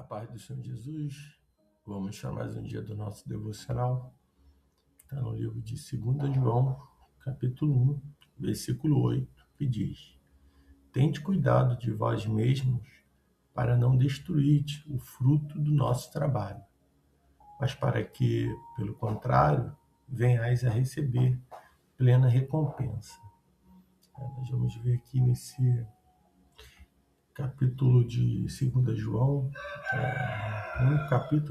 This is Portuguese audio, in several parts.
paz do Senhor Jesus, vamos chamar mais um dia do nosso devocional. Está no livro de 2 João, capítulo 1, versículo 8, que diz: Tende cuidado de vós mesmos para não destruir o fruto do nosso trabalho, mas para que, pelo contrário, venhais a receber plena recompensa. Nós vamos ver aqui nesse capítulo de 2 João,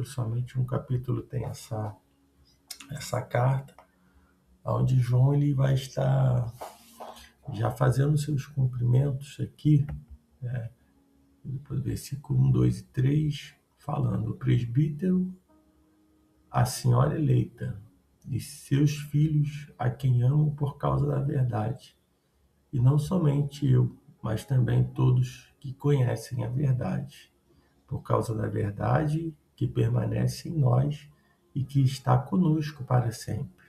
somente um capítulo tem essa carta, onde João ele vai estar já fazendo seus cumprimentos aqui, depois do versículo 1, 2 e 3, falando: o presbítero, a senhora eleita, e seus filhos, a quem amo por causa da verdade, e não somente eu, mas também todos que conhecem a verdade, por causa da verdade que permanece em nós e que está conosco para sempre.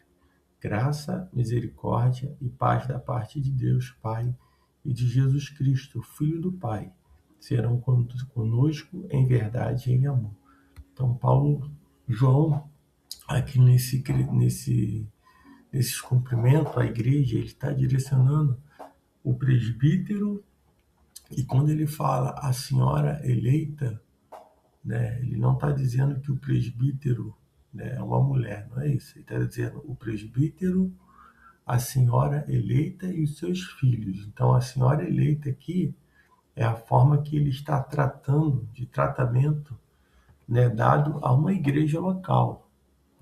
Graça, misericórdia e paz da parte de Deus Pai e de Jesus Cristo, Filho do Pai, serão conosco em verdade e em amor. Então, João, aqui nesses cumprimentos à igreja, ele está direcionando o presbítero, e quando ele fala a senhora eleita, ele não está dizendo que o presbítero é uma mulher, não é isso. Ele está dizendo o presbítero, a senhora eleita e os seus filhos. Então, a senhora eleita aqui é a forma que ele está tratando, de tratamento, dado a uma igreja local.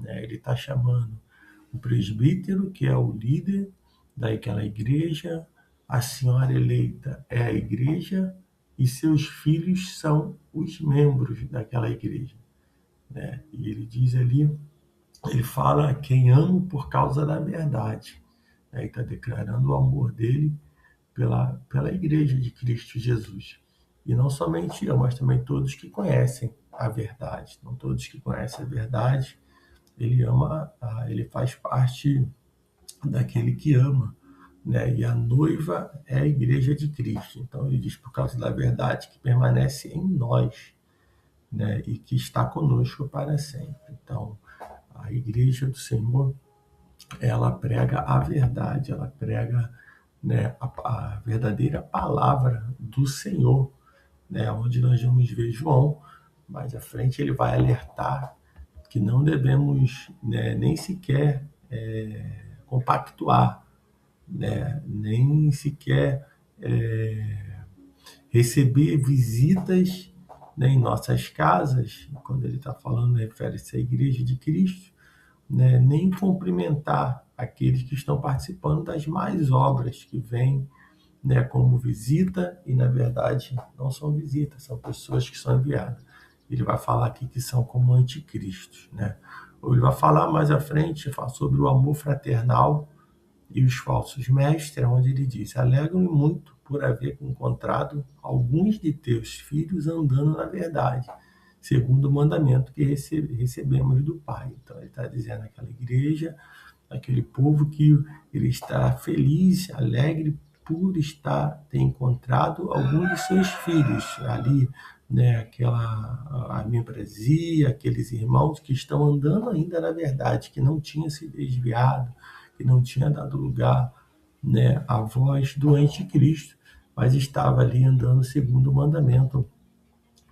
Ele está chamando o presbítero, que é o líder daquela igreja, a senhora eleita é a igreja, e seus filhos são os membros daquela igreja. E ele diz ali, ele fala: quem amo por causa da verdade. Ele está declarando o amor dele pela igreja de Cristo Jesus. E não somente eu, mas também todos que conhecem a verdade. Não todos que conhecem a verdade, ele ama, ele faz parte daquele que ama. E a noiva é a igreja de Cristo. Então ele diz: por causa da verdade que permanece em nós, e que está conosco para sempre. Então, a igreja do Senhor, ela prega a verdade, ela prega a verdadeira palavra do Senhor, onde nós vamos ver João, mais à frente ele vai alertar que não devemos nem sequer compactuar, nem sequer receber visitas em nossas casas. Quando ele está falando, refere-se à igreja de Cristo, nem cumprimentar aqueles que estão participando das mais obras que vêm como visita, e na verdade não são visitas, são pessoas que são enviadas. Ele vai falar aqui que são como anticristos. Ou ele vai falar mais à frente, falar sobre o amor fraternal e os falsos mestres, onde ele diz: alegro-me muito por haver encontrado alguns de teus filhos andando na verdade, segundo o mandamento que recebemos do Pai. Então ele está dizendo àquela igreja, aquele povo, que ele está feliz, alegre por ter encontrado alguns de seus filhos ali, aquela a membresia, aqueles irmãos que estão andando ainda na verdade, que não tinha se desviado, que não tinha dado lugar à voz do anticristo, mas estava ali andando segundo o mandamento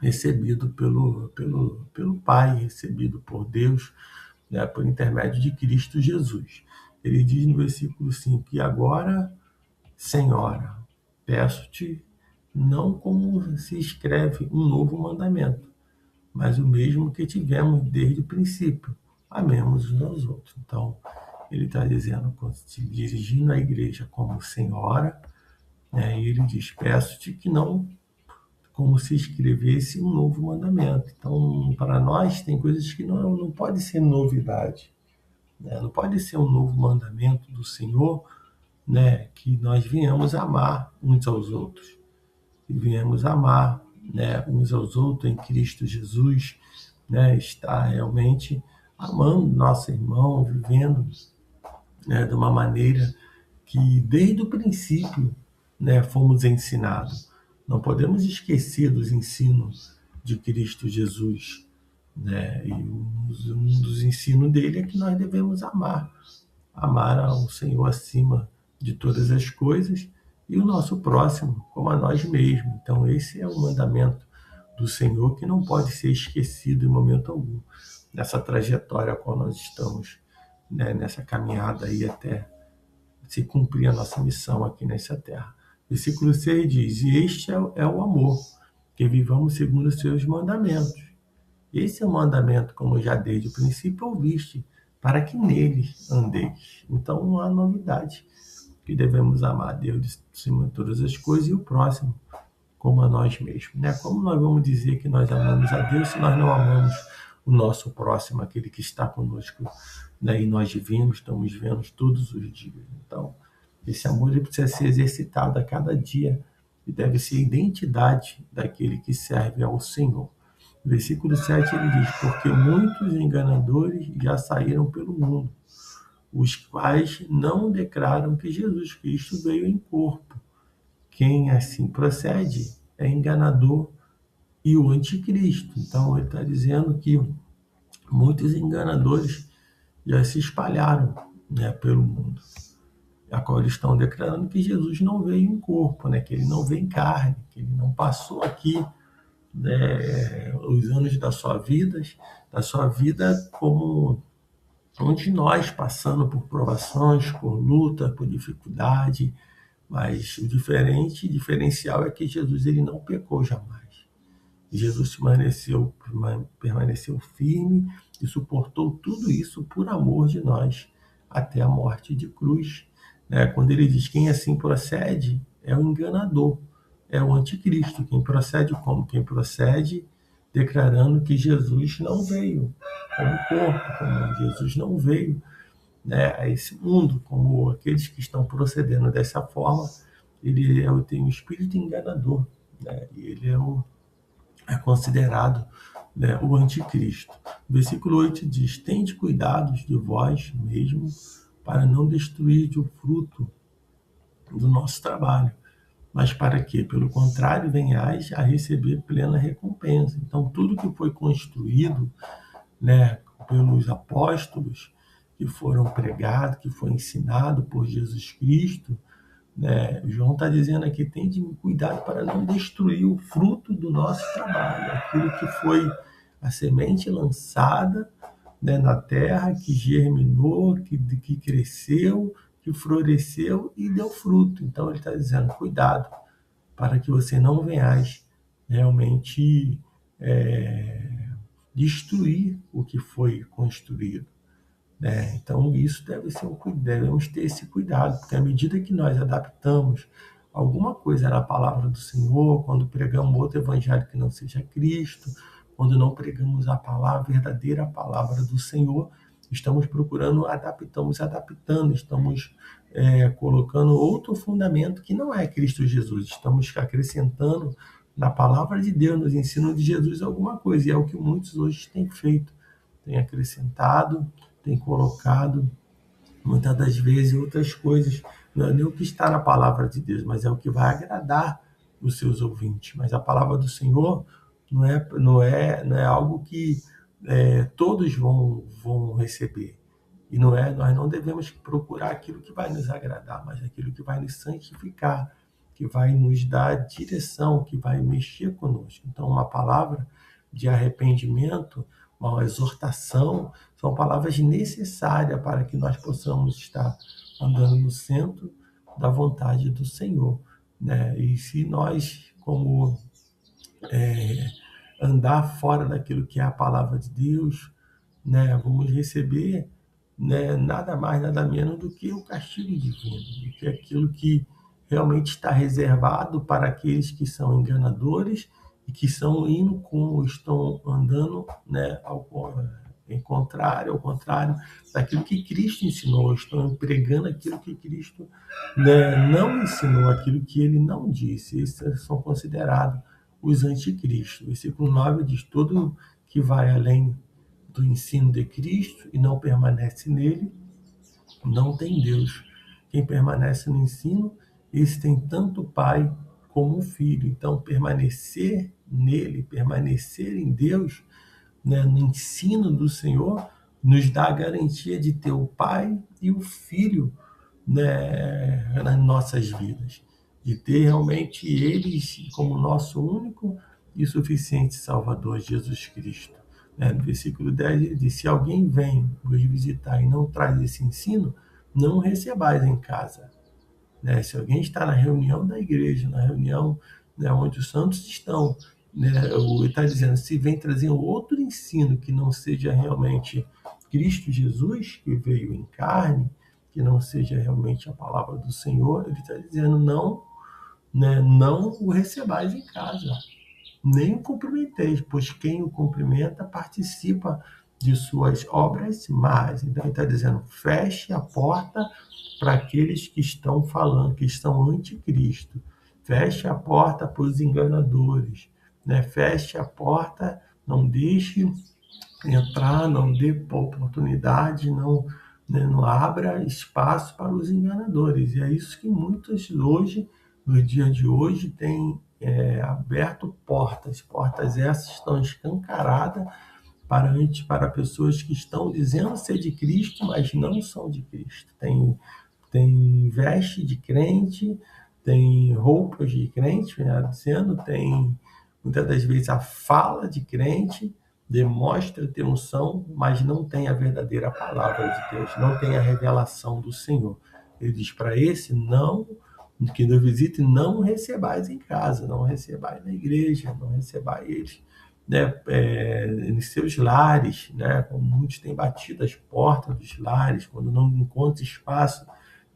recebido pelo Pai, recebido por Deus, por intermédio de Cristo Jesus. Ele diz no versículo 5: e agora, Senhora, peço-te, não como se escreve um novo mandamento, mas o mesmo que tivemos desde o princípio: amemos uns aos outros. Então, ele está dizendo, se dirigindo à igreja como Senhora, e ele diz: peço-te que não como se escrevesse um novo mandamento. Então, para nós, tem coisas que não pode ser novidade, não pode ser um novo mandamento do Senhor, que nós venhamos amar uns aos outros, e venhamos amar uns aos outros em Cristo Jesus, estar realmente amando nosso irmão, vivendo de uma maneira que desde o princípio fomos ensinados. Não podemos esquecer dos ensinos de Cristo Jesus, né? E um dos ensinos dele é que nós devemos amar ao Senhor acima de todas as coisas e o nosso próximo como a nós mesmos. Então esse é o mandamento do Senhor que não pode ser esquecido em momento algum nessa trajetória a qual nós estamos, né? Nessa caminhada aí até se cumprir a nossa missão aqui nessa terra. Versículo 6 diz: e este é o amor, que vivamos segundo os seus mandamentos. Esse é o mandamento, como já desde o princípio ouviste, para que neles andeis. Então não há novidade, que devemos amar a Deus acima de todas as coisas e o próximo como a nós mesmos, né? Como nós vamos dizer que nós amamos a Deus se nós não amamos o nosso próximo, aquele que está conosco, né? E nós vivemos, estamos vendo todos os dias. Então, esse amor ele precisa ser exercitado a cada dia e deve ser a identidade daquele que serve ao Senhor. Versículo 7 ele diz: porque muitos enganadores já saíram pelo mundo, os quais não declaram que Jesus Cristo veio em corpo. Quem assim procede é enganador e o anticristo. Então ele está dizendo que muitos enganadores já se espalharam, né, pelo mundo, a qual eles estão declarando que Jesus não veio em corpo, né, que ele não veio em carne, que ele não passou aqui, né, os anos da sua vida como um de nós, passando por provações, por luta, por dificuldade, mas o diferencial é que Jesus ele não pecou jamais. Jesus permaneceu firme e suportou tudo isso por amor de nós, até a morte de cruz, né? Quando ele diz quem assim procede, é o enganador, é o anticristo. Quem procede como? Quem procede declarando que Jesus não veio como corpo, como Jesus não veio, né, a esse mundo, como aqueles que estão procedendo dessa forma, ele tem um espírito enganador, né, e ele é considerado, né, o anticristo. O versículo 8 diz: tende cuidados de vós mesmo para não destruir o fruto do nosso trabalho, mas para que, pelo contrário, venhais a receber plena recompensa. Então, tudo que foi construído, né, pelos apóstolos, que foram pregados, que foi ensinado por Jesus Cristo, né? João está dizendo aqui: tem de cuidado para não destruir o fruto do nosso trabalho, aquilo que foi a semente lançada, né, na terra, que germinou, que cresceu, que floresceu e deu fruto. Então ele está dizendo: cuidado para que você não venhais realmente destruir o que foi construído, né? Então isso deve ser devemos ter esse cuidado, porque à medida que nós adaptamos alguma coisa na palavra do Senhor, quando pregamos outro evangelho que não seja Cristo, quando não pregamos a palavra a verdadeira palavra do Senhor, estamos procurando estamos colocando outro fundamento que não é Cristo Jesus, estamos acrescentando na palavra de Deus, nos ensinos de Jesus alguma coisa, e é o que muitos hoje têm feito, têm acrescentado, têm colocado muitas das vezes outras coisas. Não é nem o que está na palavra de Deus, mas é o que vai agradar os seus ouvintes. Mas a palavra do Senhor não é algo que todos vão receber. E nós não devemos procurar aquilo que vai nos agradar, mas aquilo que vai nos santificar, que vai nos dar direção, que vai mexer conosco. Então, uma palavra de arrependimento, uma exortação, são palavras necessárias para que nós possamos estar andando no centro da vontade do Senhor, né? E se nós, como andar fora daquilo que é a palavra de Deus, né, vamos receber, né, nada mais, nada menos do que o castigo divino, do que aquilo que realmente está reservado para aqueles que são enganadores e que estão andando, né, ao contrário daquilo que Cristo ensinou, estão pregando aquilo que Cristo, né, não ensinou, aquilo que ele não disse. Esses são considerados os anticristos. Versículo 9 diz: todo que vai além do ensino de Cristo e não permanece nele, não tem Deus. Quem permanece no ensino, esse tem tanto o Pai como o Filho. Então, permanecer nele, permanecer em Deus, né, no ensino do Senhor, nos dá a garantia de ter o Pai e o Filho, né, nas nossas vidas, de ter realmente eles como nosso único e suficiente Salvador, Jesus Cristo. Né? No versículo 10 ele diz: se alguém vem vos visitar e não traz esse ensino, não o recebais em casa. Né? Se alguém está na reunião da igreja, na reunião, né, onde os santos estão, né, ele está dizendo, se vem trazer outro ensino que não seja realmente Cristo Jesus, que veio em carne, que não seja realmente a palavra do Senhor, ele está dizendo, não, né, não o recebais em casa, nem o cumprimenteis, pois quem o cumprimenta participa de suas obras más. Então ele está dizendo, feche a porta para aqueles que estão falando, que estão anticristo. Feche a porta para os enganadores, né? Feche a porta, não deixe entrar, não dê oportunidade, não, né, não abra espaço para os enganadores. E é isso que muitos hoje, no dia de hoje, têm aberto portas essas estão escancaradas para pessoas que estão dizendo ser de Cristo, mas não são de Cristo. Tem veste de crente, tem roupas de crente, né, dizendo, tem muitas das vezes a fala de crente, demonstra ter unção, mas não tem a verdadeira palavra de Deus, não tem a revelação do Senhor. Ele diz para esse não, que nos visite, não recebais em casa, não recebais na igreja, não recebais eles, né, em seus lares, né, como muitos têm batido as portas dos lares, quando não encontram espaço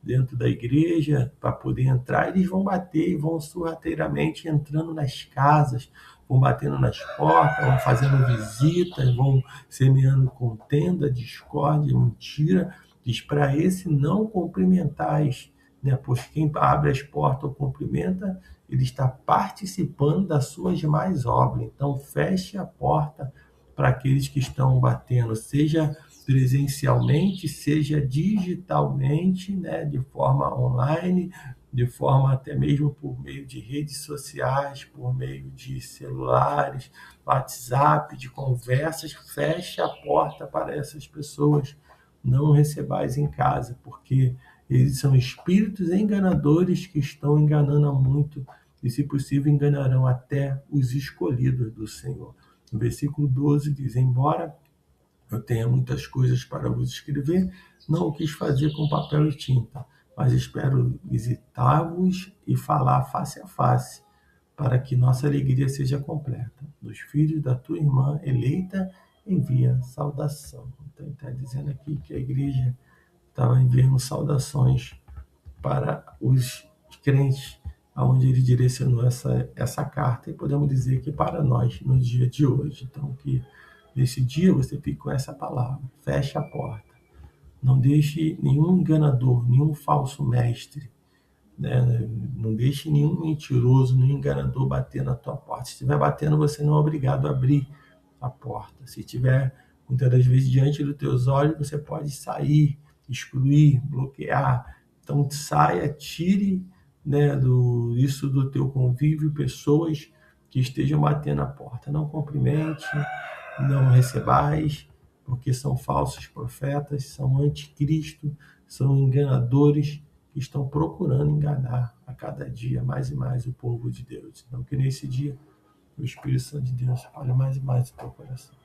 dentro da igreja para poder entrar, eles vão bater e vão sorrateiramente entrando nas casas, vão batendo nas portas, vão fazendo visitas, vão semeando contenda, discórdia, mentira. Diz para esse não cumprimentais, né? Pois quem abre as portas ou cumprimenta, ele está participando das suas más obras. Então feche a porta para aqueles que estão batendo, seja presencialmente, seja digitalmente, né, de forma online, de forma até mesmo por meio de redes sociais, por meio de celulares, WhatsApp, de conversas. Feche a porta para essas pessoas, não recebais em casa, porque eles são espíritos enganadores que estão enganando a muito e, se possível, enganarão até os escolhidos do Senhor. No versículo 12 diz, embora eu tenho muitas coisas para vos escrever, não o quis fazer com papel e tinta, mas espero visitar-vos e falar face a face, para que nossa alegria seja completa. Dos filhos da tua irmã eleita, envia saudação. Então, ele está dizendo aqui que a igreja estava enviando saudações para os crentes, aonde ele direcionou essa carta, e podemos dizer que para nós, no dia de hoje. Então, que nesse dia você fique com essa palavra, feche a porta, não deixe nenhum enganador, nenhum falso mestre, né? Não deixe nenhum mentiroso, nenhum enganador bater na tua porta. Se estiver batendo, você não é obrigado a abrir a porta. Se estiver, muitas das vezes, diante dos teus olhos, você pode sair, excluir, bloquear. Então, saia, tire, né, isso do teu convívio, pessoas que estejam batendo a porta. Não cumprimente, não recebais, porque são falsos profetas, são anticristo, são enganadores, que estão procurando enganar a cada dia mais e mais o povo de Deus. Então, que nesse dia o Espírito Santo de Deus fale mais e mais no teu coração.